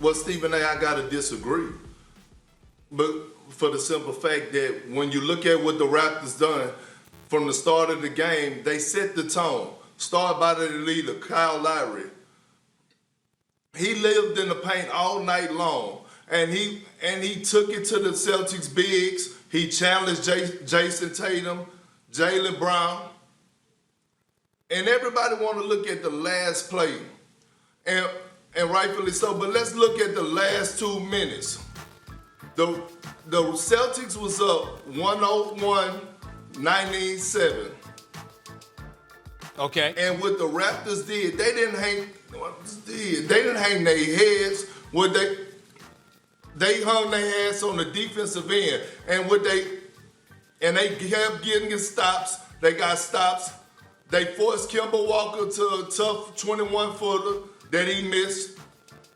Well, Stephen A., I got to disagree. But for the simple fact that when you look at what the Raptors done from the start of the game, they set the tone. Started by their leader, Kyle Lowry. He lived in the paint all night long. And he took it to the Celtics bigs. He challenged Jason Tatum, Jaylen Brown. And everybody want to look at the last play. And rightfully so. But let's look at the last 2 minutes. The Celtics was up 101-97. Okay. And what the Raptors did, they didn't hang their heads. They hung their heads on the defensive end, and they kept getting stops. They got stops. They forced Kemba Walker to a tough 21-footer that he missed.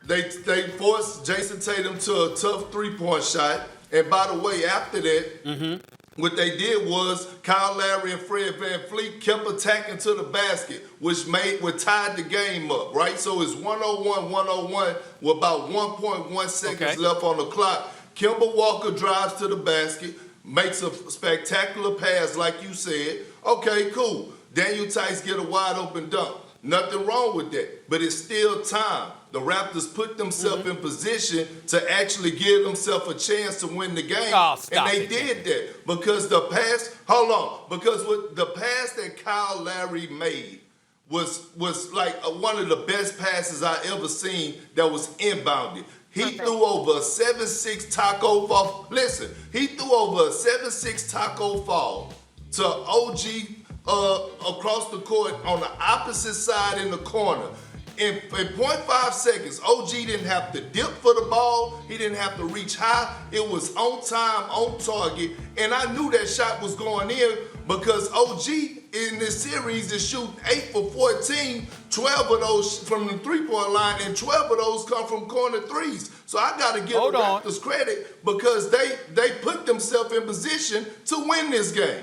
They forced Jason Tatum to a tough 3-point shot. And by the way, after that, what they did was Kyle Lowry and Fred VanVleet kept attacking to the basket, which tied the game up, right? So it's 101-101 with about 1.1 seconds left on the clock. Kemba Walker drives to the basket, makes a spectacular pass like you said. Okay, cool. Daniel Tice get a wide open dunk. Nothing wrong with that, but it's still time. The Raptors put themselves in position to actually give themselves a chance to win the game. And they did that because the pass that Kyle Lowry made was like one of the best passes I ever seen that was inbounded. He threw over a 7-6 taco fall. Listen, he threw over a 7-6 taco fall to OG across the court on the opposite side in the corner. In 0.5 seconds, OG didn't have to dip for the ball. He didn't have to reach high. It was on time, on target. And I knew that shot was going in because OG in this series is shooting 8 for 14, 12 of those from the 3-point line, and 12 of those come from corner threes. So I got to give the Raptors credit because they put themselves in position to win this game.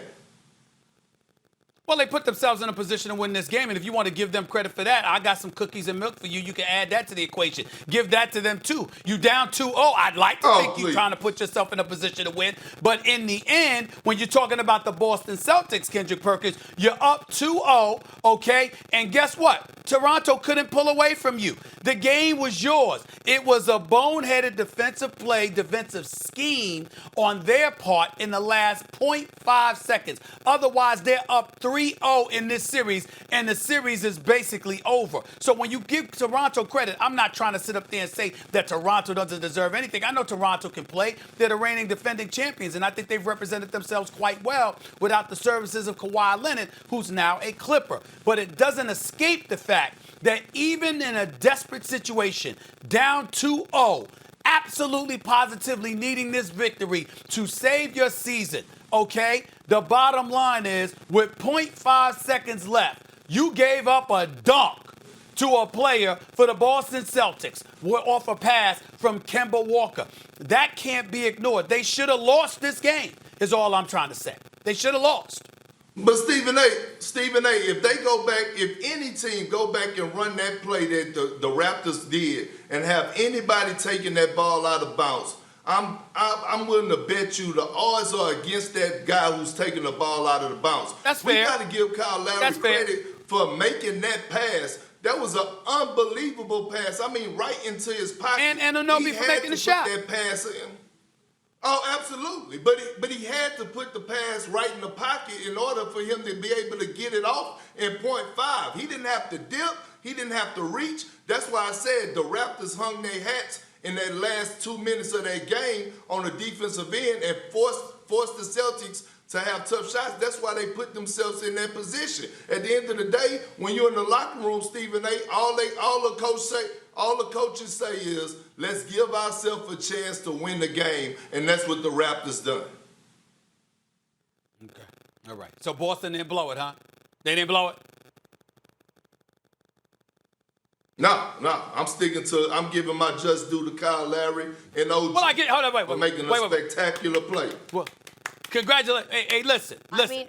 Well, they put themselves in a position to win this game, and if you want to give them credit for that, I got some cookies and milk for you. You can add that to the equation. Give that to them, too. You down 2-0. I'd like to think you're trying to put yourself in a position to win. But in the end, when you're talking about the Boston Celtics, Kendrick Perkins, you're up 2-0, okay? And guess what? Toronto couldn't pull away from you. The game was yours. It was a boneheaded defensive play, defensive scheme on their part in the last 0.5 seconds. Otherwise, they're up 3-0 in this series, and the series is basically over. So when you give Toronto credit, I'm not trying to sit up there and say that Toronto doesn't deserve anything. I know Toronto can play. They're the reigning defending champions, and I think they've represented themselves quite well without the services of Kawhi Leonard, who's now a Clipper. But it doesn't escape the fact that even in a desperate situation, down 2-0, absolutely positively needing this victory to save your season, okay? The bottom line is, with 0.5 seconds left, you gave up a dunk to a player for the Boston Celtics off a pass from Kemba Walker. That can't be ignored. They should have lost this game, is all I'm trying to say. They should have lost. But Stephen A., if they go back, if any team go back and run that play that the Raptors did and have anybody taking that ball out of bounds, I'm willing to bet you the odds are against that guy who's taking the ball out of the bounce. That's fair. We got to give Kyle Lowry credit for making that pass. That was an unbelievable pass. I mean, right into his pocket. And Anunoby for making the shot. That pass in. Oh, absolutely. But he had to put the pass right in the pocket in order for him to be able to get it off in 0.5. He didn't have to dip. He didn't have to reach. That's why I said the Raptors hung their hats in that last 2 minutes of that game on the defensive end and forced the Celtics to have tough shots. That's why they put themselves in that position. At the end of the day, when you're in the locker room, Stephen A., all the coaches say is, let's give ourselves a chance to win the game, and that's what the Raptors done. Okay. All right. So Boston didn't blow it, huh? They didn't blow it? No. I'm giving my just due to Kyle Lowry and OG Well, I get. Hold on, wait. for making a spectacular play. Congratulations. Hey, listen.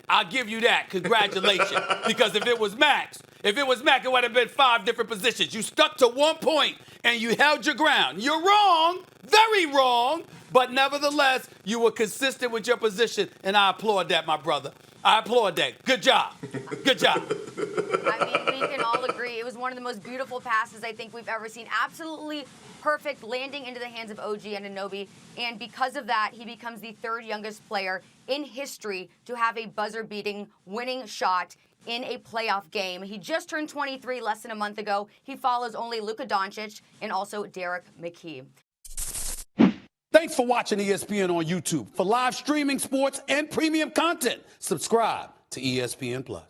I'll give you that. Congratulations. Because if it was Max, it would have been 5 different positions. You stuck to 1 point and you held your ground. You're wrong, very wrong, but nevertheless, you were consistent with your position, and I applaud that, my brother. I applaud that. Good job. Good job. I mean, we can all agree it was one of the most beautiful passes I think we've ever seen. Absolutely perfect landing into the hands of OG Anunoby. And because of that, he becomes the 3rd youngest player in history to have a buzzer-beating winning shot in a playoff game. He just turned 23 less than a month ago. He follows only Luka Doncic and also Derek McKee. Thanks for watching ESPN on YouTube. For live streaming sports and premium content, subscribe to ESPN+.